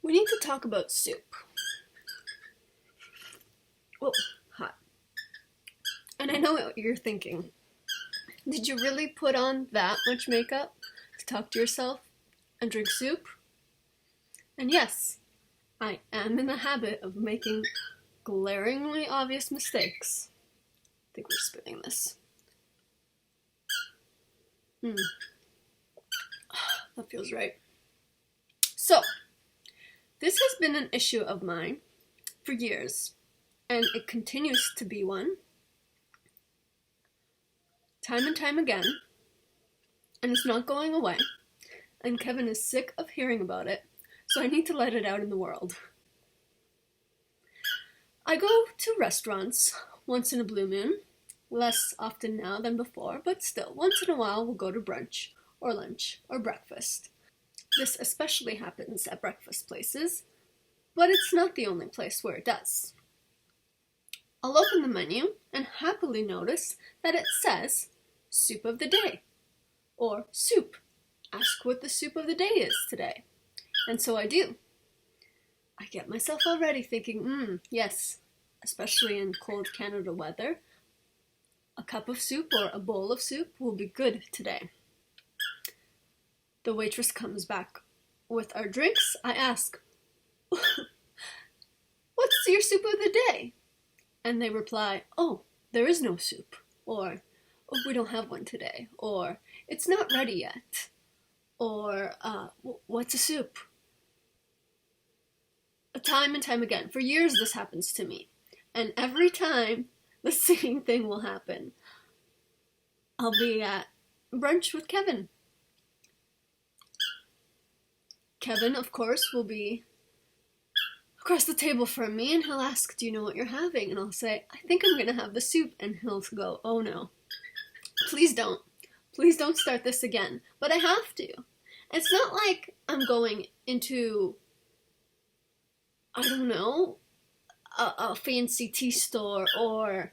We need to talk about soup. Oh, hot. And I know what you're thinking. Did you really put on that much makeup to talk to yourself and drink soup? And yes, I am in the habit of making glaringly obvious mistakes. I think we're spinning this. That feels right. So, this has been an issue of mine for years, and it continues to be one, time and time again, and it's not going away, and Kevin is sick of hearing about it, so I need to let it out in the world. I go to restaurants once in a blue moon, less often now than before, but still, once in a while we'll go to brunch, or lunch, or breakfast. This especially happens at breakfast places, but it's not the only place where it does. I'll open the menu and happily notice that it says soup of the day, or soup. Ask what the soup of the day is today. And so I do. I get myself all ready thinking, yes, especially in cold Canada weather, a cup of soup or a bowl of soup will be good today. The waitress comes back with our drinks. I ask, what's your soup of the day? And they reply, oh, there is no soup. Or, oh, we don't have one today. Or, it's not ready yet. Or, what's a soup? Time and time again. For years this happens to me. And every time the same thing will happen. I'll be at brunch with Kevin. Kevin, of course, will be across the table from me, and he'll ask, do you know what you're having? And I'll say, I think I'm going to have the soup. And he'll go, oh no, please don't. Please don't start this again. But I have to. It's not like I'm going into, I don't know, a fancy tea store or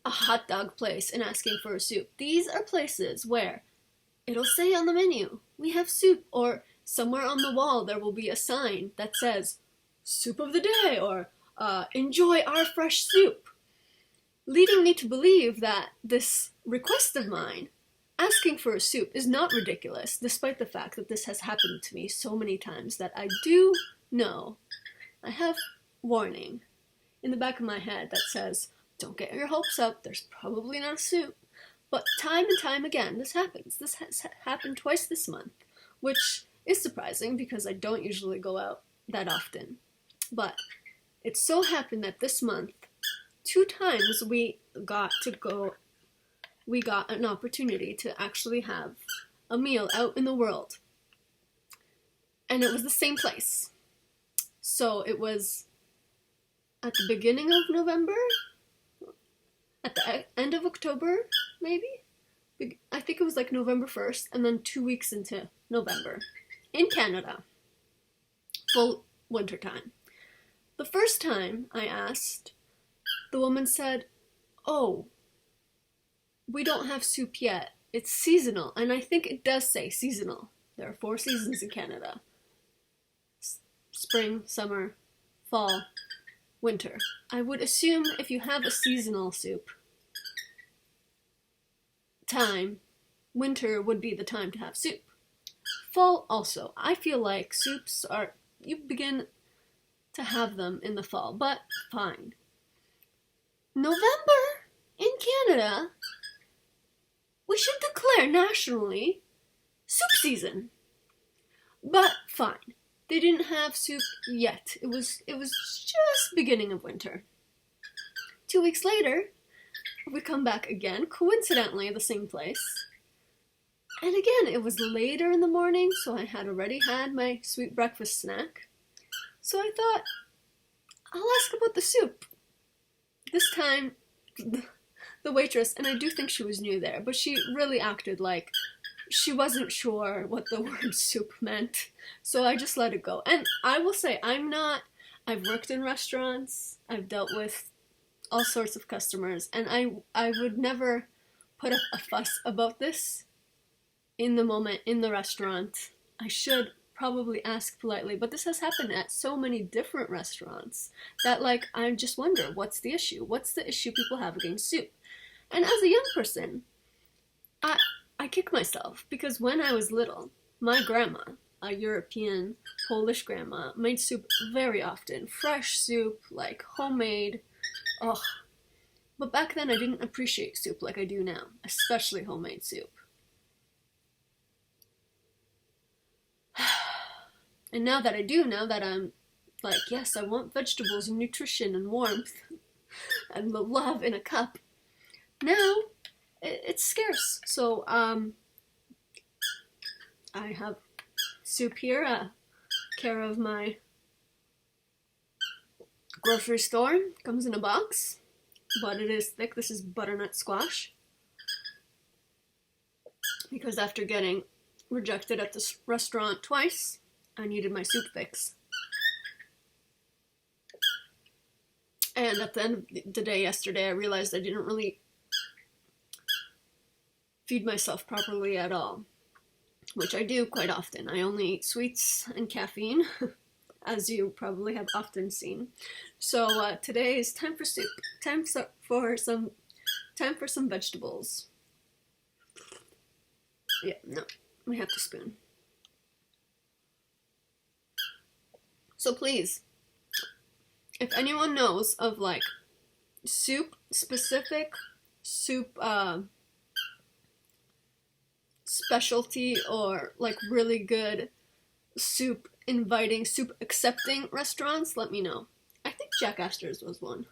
a hot dog place and asking for a soup. These are places where it'll say on the menu, we have soup, or somewhere on the wall there will be a sign that says, soup of the day, or enjoy our fresh soup, leading me to believe that this request of mine, asking for a soup, is not ridiculous, despite the fact that this has happened to me so many times that I do know. I have warning in the back of my head that says, don't get your hopes up, there's probably not soup. But time and time again, this happens. This has happened twice this month, which is surprising because I don't usually go out that often. But it so happened that this month, 2 times we got an opportunity to actually have a meal out in the world. And it was the same place. So it was at the beginning of November, at the end of October, maybe? I think it was like November 1st, and then 2 weeks into November, in Canada, full winter time. The first time I asked, the woman said, oh, we don't have soup yet. It's seasonal, and I think it does say seasonal. There are 4 seasons in Canada. Spring, summer, fall, winter. I would assume if you have a seasonal soup time, winter would be the time to have soup. Fall also. I feel like soups are, you begin to have them in the fall, but fine. November in Canada, we should declare nationally soup season. But fine. They didn't have soup yet. It was just beginning of winter. 2 weeks later, we come back again, coincidentally the same place. And again, it was later in the morning, so I had already had my sweet breakfast snack. So I thought, I'll ask about the soup. This time, the waitress, and I do think she was new there, but she really acted like she wasn't sure what the word soup meant. So I just let it go. And I will say, I've worked in restaurants, I've dealt with all sorts of customers, and I would never put up a fuss about this in the moment in the restaurant. I should probably ask politely, but this has happened at so many different restaurants that, like, I just wonder, what's the issue? What's the issue people have against soup? And as a young person, I kick myself because when I was little, my grandma, a European Polish grandma, made soup very often. Fresh soup, like homemade. Ugh. But back then I didn't appreciate soup like I do now, especially homemade soup. And now that I do, now that I'm like, yes, I want vegetables and nutrition and warmth and the love in a cup, now it's scarce. So I have soup here, care of my grocery store. Comes in a box, but it is thick. This is butternut squash, because after getting rejected at this restaurant twice, I needed my soup fix. And at the end of the day yesterday, I realized I didn't really feed myself properly at all, which I do quite often. I only eat sweets and caffeine, as you probably have often seen. So today is time for soup. Time for some vegetables. Yeah, no, we have to spoon. So please, if anyone knows of like specific soup specialty, or like really good soup accepting restaurants, let me know. I think Jack Astor's was one.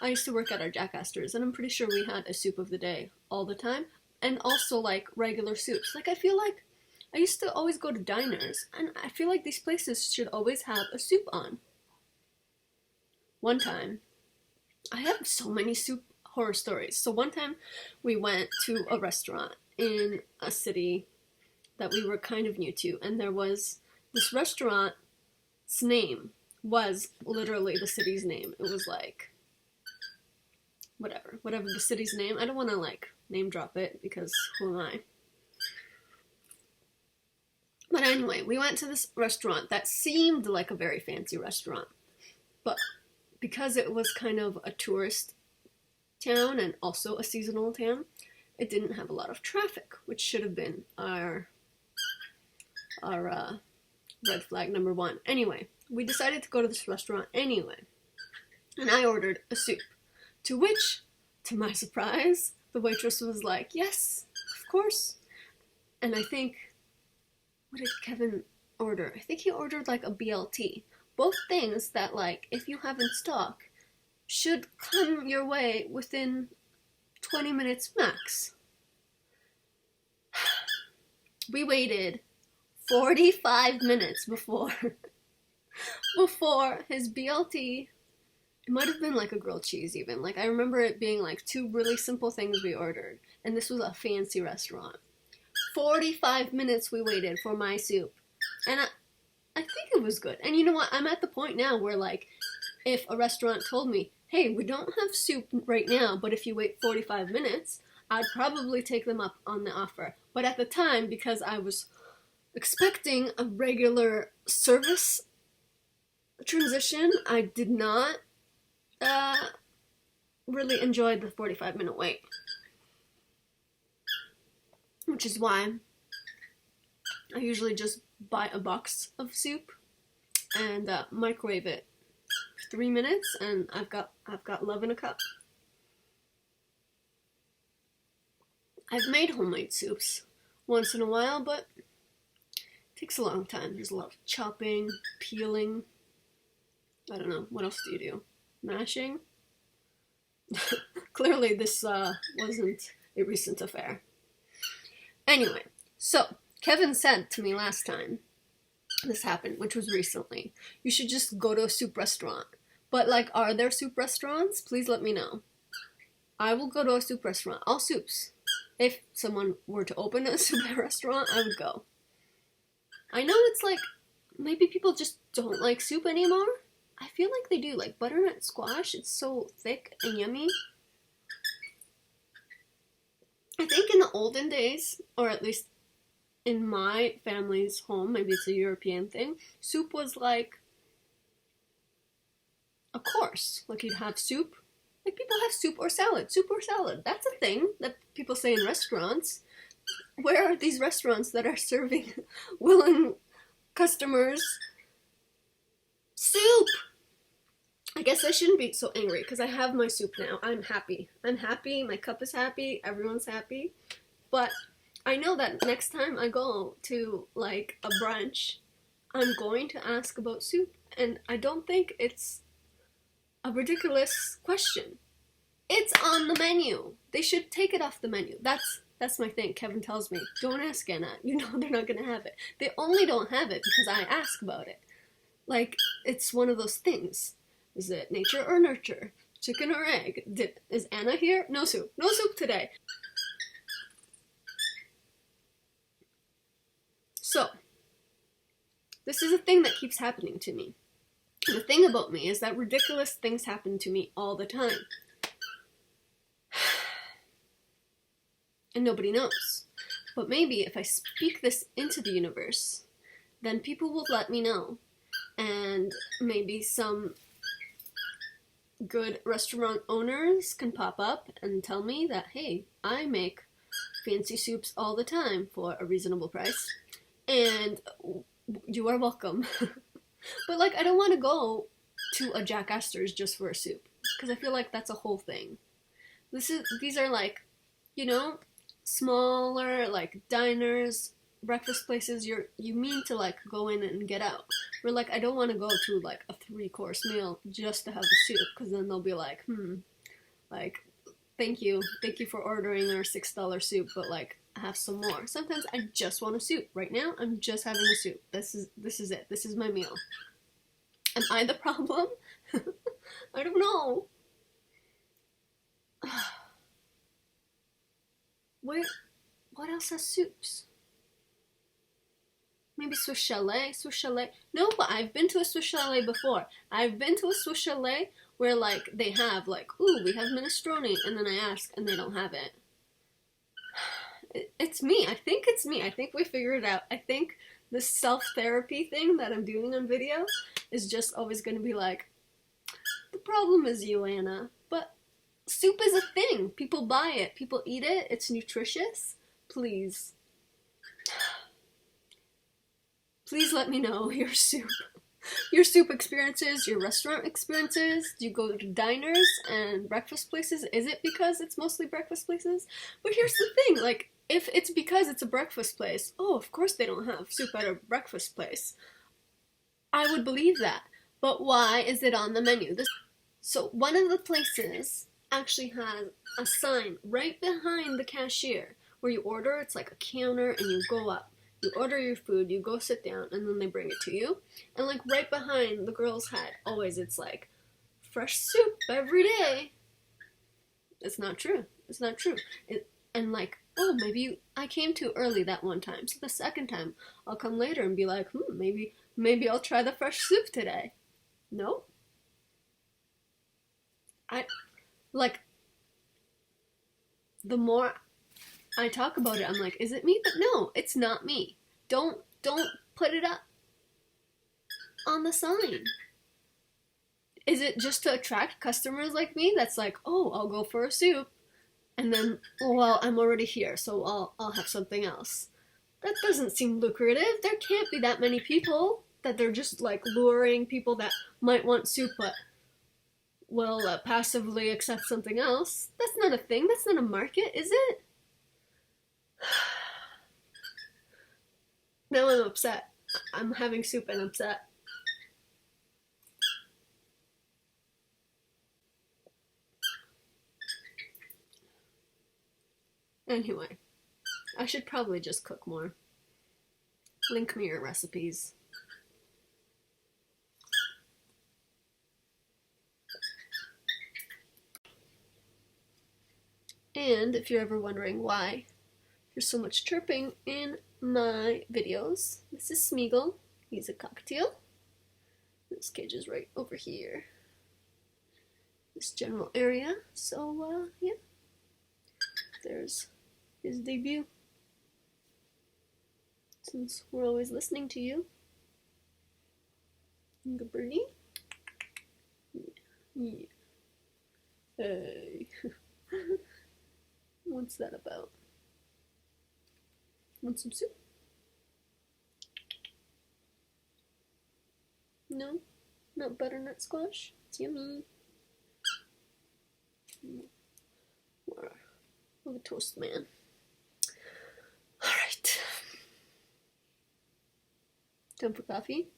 I used to work at our Jack Astor's, and I'm pretty sure we had a soup of the day all the time, and also like regular soups. Like I feel like I used to always go to diners, and I feel like these places should always have a soup on. One time, I have so many soup horror stories. So one time we went to a restaurant in a city that we were kind of new to, and there was this restaurant's name was literally the city's name. It was like whatever the city's name. I don't want to like name drop it because who am I? But anyway, we went to this restaurant that seemed like a very fancy restaurant, but because it was kind of a tourist town and also a seasonal town, it didn't have a lot of traffic, which should have been our red flag number one. Anyway, we decided to go to this restaurant anyway, and I ordered a soup, to which, to my surprise, the waitress was like, yes, of course. And I think, what did Kevin order? I think he ordered like a BLT. Both things that, like, if you have in stock, should come your way within 20 minutes max. We waited 45 minutes before his BLT. It might have been like a grilled cheese even. Like, I remember it being like two really simple things we ordered, and this was a fancy restaurant. 45 minutes we waited for my soup, and I think it was good. And you know what? I'm at the point now where, like, if a restaurant told me, hey, we don't have soup right now, but if you wait 45 minutes, I'd probably take them up on the offer. But at the time, because I was expecting a regular service transition, I did not really enjoy the 45-minute wait. Which is why I usually just buy a box of soup and microwave it for 3 minutes, and I've got love in a cup. I've made homemade soups once in a while, but it takes a long time. There's a lot of chopping, peeling. I don't know. What else do you do? Mashing? Clearly this wasn't a recent affair. Anyway, so Kevin said to me last time this happened, which was recently, you should just go to a soup restaurant. But, like, are there soup restaurants? Please let me know. I will go to a soup restaurant. All soups. If someone were to open a soup restaurant, I would go. I know it's like, maybe people just don't like soup anymore. I feel like they do. Like, butternut squash, it's so thick and yummy. I think in the olden days, or at least in my family's home, maybe it's a European thing, soup was like a course. Like you'd have soup. Like people have soup or salad. Soup or salad. That's a thing that people say in restaurants. Where are these restaurants that are serving willing customers soup? I guess I shouldn't be so angry because I have my soup now. I'm happy. I'm happy. My cup is happy. Everyone's happy. But I know that next time I go to like a brunch, I'm going to ask about soup. And I don't think it's a ridiculous question. It's on the menu. They should take it off the menu. That's my thing. Kevin tells me, don't ask Anna. You know they're not going to have it. They only don't have it because I ask about it. Like, it's one of those things. Is it nature or nurture? Chicken or egg? Is Anna here? No soup. No soup today. So, this is a thing that keeps happening to me. And the thing about me is that ridiculous things happen to me all the time. And nobody knows. But maybe if I speak this into the universe, then people will let me know. And maybe some good restaurant owners can pop up and tell me that, hey, I make fancy soups all the time for a reasonable price. And you are welcome. But like, I don't want to go to a Jack Astor's just for a soup. Because I feel like that's a whole thing. These are like, you know, smaller like diners, breakfast places you mean to like go in and get out. Where like I don't want to go to like a 3-course meal just to have the soup, because then they'll be like, like thank you for ordering our $6 soup, but like I have some more. Sometimes I just want a soup. Right now I'm just having a soup. This is it. This is my meal. Am I the problem? I don't know. What else has soups? Maybe Swiss Chalet? Swiss Chalet? No, but I've been to a Swiss Chalet before. I've been to a Swiss Chalet where, like, they have, like, ooh, we have minestrone, and then I ask, and they don't have it. It's me. I think it's me. I think we figured it out. I think this self-therapy thing that I'm doing on video is just always going to be like, the problem is you, Anna. But soup is a thing. People buy it. People eat it. It's nutritious. Please. Please let me know your soup experiences, your restaurant experiences. Do you go to diners and breakfast places? Is it because it's mostly breakfast places? But here's the thing, like, if it's because it's a breakfast place, oh, of course they don't have soup at a breakfast place. I would believe that. But why is it on the menu? So one of the places actually has a sign right behind the cashier where you order. It's like a counter and you go up. You order your food, you go sit down, and then they bring it to you. And like right behind the girl's head, always it's like, fresh soup every day. It's not true. It's not true. And like, oh, I came too early that one time. So the second time, I'll come later and be like, maybe I'll try the fresh soup today. No? The more I talk about it, I'm like, is it me? But no, it's not me. Don't put it up on the sign. Is it just to attract customers like me that's like, oh, I'll go for a soup, and then, well, I'm already here, so I'll have something else. That doesn't seem lucrative. There can't be that many people that they're just like luring people that might want soup but will passively accept something else. That's not a thing. That's not a market, is it? Now I'm upset. I'm having soup and upset. Anyway, I should probably just cook more. Link me your recipes. And if you're ever wondering why there's so much chirping in my videos, this is Smeagol. He's a cockatiel. This cage is right over here. This general area. So, yeah. There's his debut. since we're always listening to you. Good birdie. Yeah. Hey. What's that about? Want some soup? No? Not butternut squash? It's yummy. We're the toast man. Alright. Time for coffee?